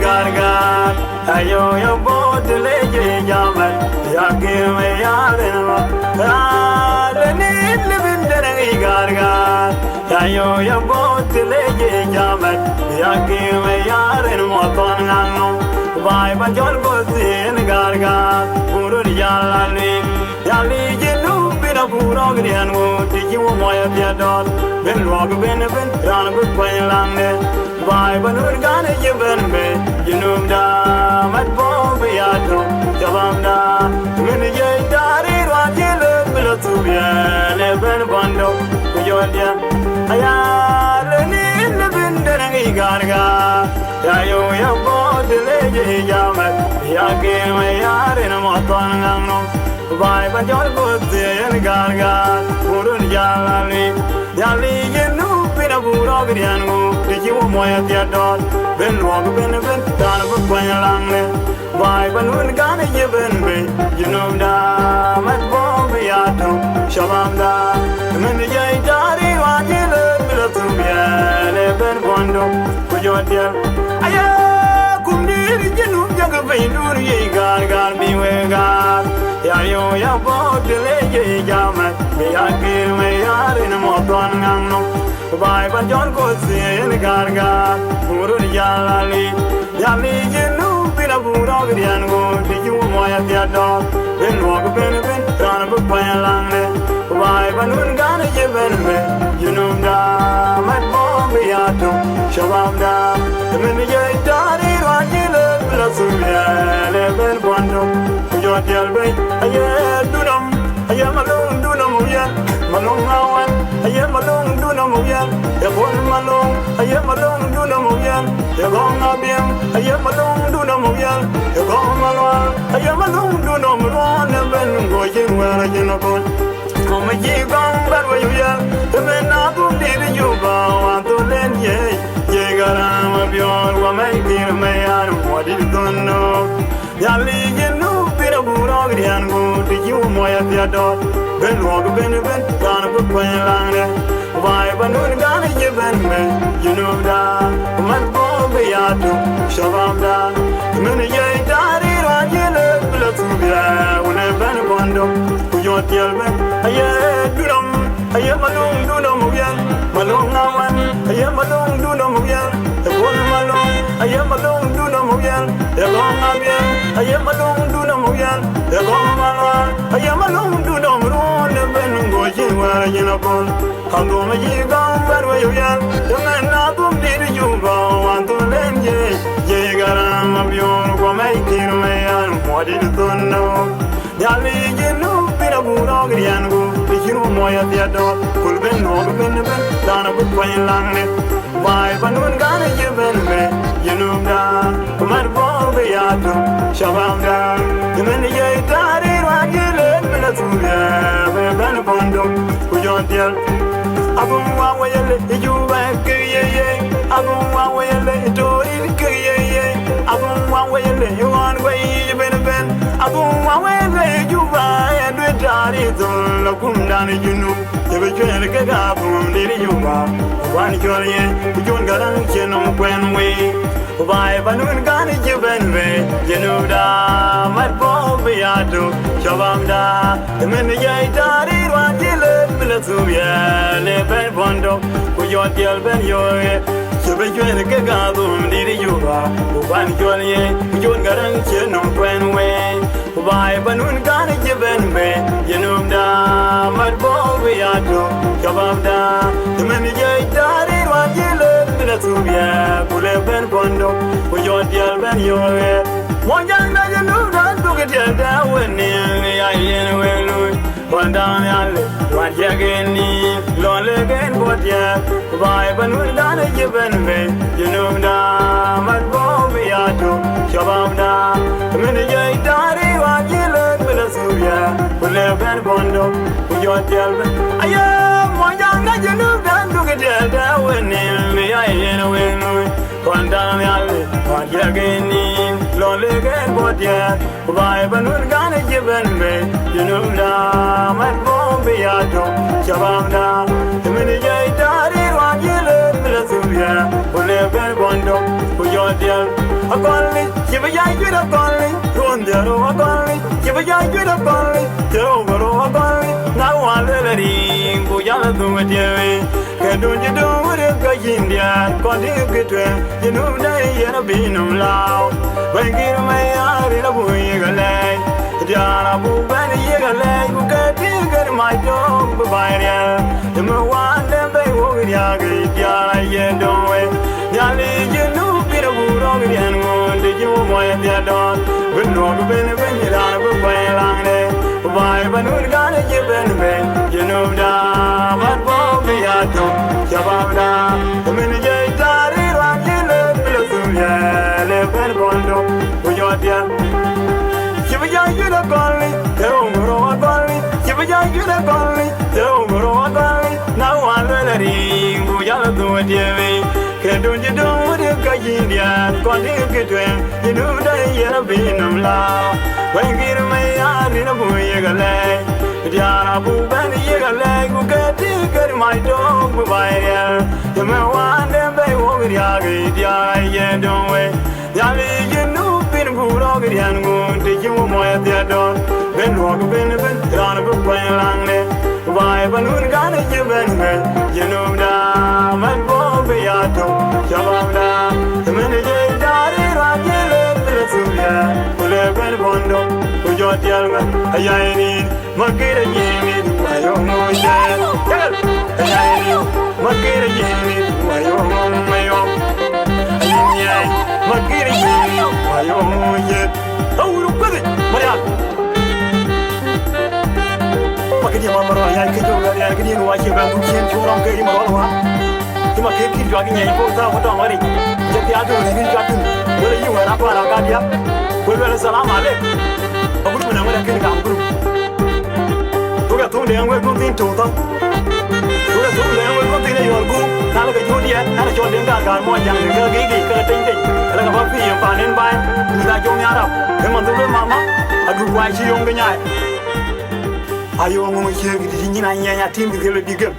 garga ayo yo bot leje jamal ya ke me yarenwa alani libin dere garga ayo yo bot leje jamal ya ke me yarenwa ton ngano vai ba jol botin garga purur yalali yali jenu bina puro grian wo tiji wo moya piadol ben log ben ran bu palangne vai ba nur gane ben be jinum da mat bo be yato jabam da min ye dari wa jele bilo tu le ben bondo ku yodia aya le ni le ben dere garga ayo yo bod leje jamal ya ke me yare na moton ngano vai ba jol botin garga purun yalali yali jenu bina puro grian wo tiji wo moya piadol ben log ben dan bu palangne vai ba nur gane ben be jinum da mat bo be yato shabam da min ye dari wa jele bilo tu le ben bondo ku jodia aya kundir jenu jaga be nur ye gar mi we gar ya yo ya bo dele ye jamat me ya kir me yar in mo ton ngano vai ba jon ko sin garga purun yali jenu bina puro grian go tiju mo ya piado ben log ben ran bu palangne vai ba nun gane ben me jinum da mat bo be yato shabam da min ye dari wa jile la suya le ben bondo yo dial be aye dunam aye malung dunam ya malung awan aye malung dunam ya ya bon malung aye malung dunam ya ya gong abiem aye malung dunam ya ya gong malwal aye malung dunam ron ben go jin wa jin kon Come ye gong bar wa ya te na tum dir ju ba wa to len ye garam bior wa mai dir me an wa dir donno yali jenu pira puro grian go tiju moya piadol ben log ben dan bu palangne vai ba nun gane ben me jenu da mat bo be yato shabam da min ye dari ra jele bilo tu bia una ben bondo ku yotiel ben aye duram aye malung dunam ya malung awan aye malung dunam ya bon malung aye malung dunam ya ya gong abia aye malung dunam ya ya gong malwal aye malung dunam ron ben go jin wa jin kon hango ma ji gong bar wa ya men na tum dir ju ba wan to len ye garam abion ko mai kir me an mo dir tonno yali jenu pira puro grian go tiju moya piadol kul ben no ben dan bu palangne vai ba nun gane ben me jinum da mar bo be yato shabam da men ye dari wa jele bila tu be ben bondo ku jotiel abun wa wayele ju ba ke ye abun wa wayele to il ke ye abun wa wayele you on way ben abun wa wayele ju ba ya dwe dari don la kum dan junu ye be jel ke ga bun dir ju ba wan jolye jon garan chenom kwen we vai ba nun gane ben be jenu da mat bo be yato shabam da men ye dari wa jele bila tu le ben bondo ku yotiel ben yo Chebe jwene ke gadum diri yuba Uban jwalye Jwan garang chenom kwen we Ubai banun gane jeben be Yenum da Mat bo be yato Kabam da Temen jay dari rwan jile Bila tubya Kule ben bondo Kujon tiel ben yoye Mwanjang da yenum da Tuke tiel da wenin Ya yen we lui Bandang yale Wan jageni Lon legen botya Ubai banun gane jeben be Yenum da Mat bo be yato Kabam da Temen jay dari rwan jile Bila tubya Kule ben bondo Kujon tiel ben Aye Mwanjang da yenum da Tuke tiel da wenin Ya yen we lui Bandang yale Wan jageni Lon legen botya Ubai banun gane jeben be Yenum da Mat bo be yato Kabam da Temen jay dari rwan jile Bila tubya Kule ben bondo ku yo dia a golli ye ba ya yu da golli ron dia ro a golli ye ba ya yu da golli te o ro a golli na wa le le ri ku ya la du dia we ke du ji du re ka yin dia kon di ke twe ye nu dai ye na bi nu lao wen ki ma ya ri la bu ye ga le dia na bu ba ni ye ga le ku ke ti ke ma jo bu ba ya de ma wa de be wo ya ge dia la ye do we ya li ye nu bi ro bu ro ge yan wo de ji wo mo ya dia don ben no ku ben ben ni da na bu ba ya lang de bu ba ba nu ga ne ye ben ben ye nu da ma bo be ya do ya ba da de men ye da ri ra ye le bi lo su ya le ben bon do ku yo dia ye ba ya yu da golli te o ro a golli ye ba ya yu da golli te o ro a golli na wa le le ri ku ya la du dia we ke du ji du de ka yin dia kon ni ke twe ye nu dai ye na bi nam la wen ki ma ya ri na bu ye ga le dia na bu ba ni ye ga le ku ke ti ke ma do bu ba ya ye ma wa de be wo ga ya ge dia ye do we ya li ye nu bin bu ro ga ya nu de ji wo mo ya dia do ben ro ga ben ra na bu ba ya lang ne vai ba nu ga ne ye ben ben ye nu da ma bo be ya do ya ba da me ne ye da ri ra ye le be su ya ku le ben bon do ku yo dia ga ya ni ma ke re ye ni wa yo mo ye ya ni ma ke re ye ni wa yo mo me yo ye ma ke re ye ni wa yo mo ye au ru ku de ma ya cái gì mà rồi ai cái chỗ này cái gì mà chỉ bằng cũng chiên chỗ lòng cái gì mà đó mà nhưng mà cái cho cái nhảy vô tao có tròn vậy chắc thì ăn được thì cho ăn rồi là như vậy nó là cái gì á quên quên salam alek ông cũng nói là cái cảm cũng tôi cả thông điệp với công ty chủ tông tôi cả thông điệp với công ty này rồi cũng nó là cái chỗ gì á nó là chỗ điểm cả mọi nhà cái cái tinh tinh là cái pháp phim phản nên bài người ta dùng nhà đâu nhưng mà tôi biết mà ở đủ quay chi dùng cái nhảy ayo ngomong che gidi nyina nyanya tim bi gele digem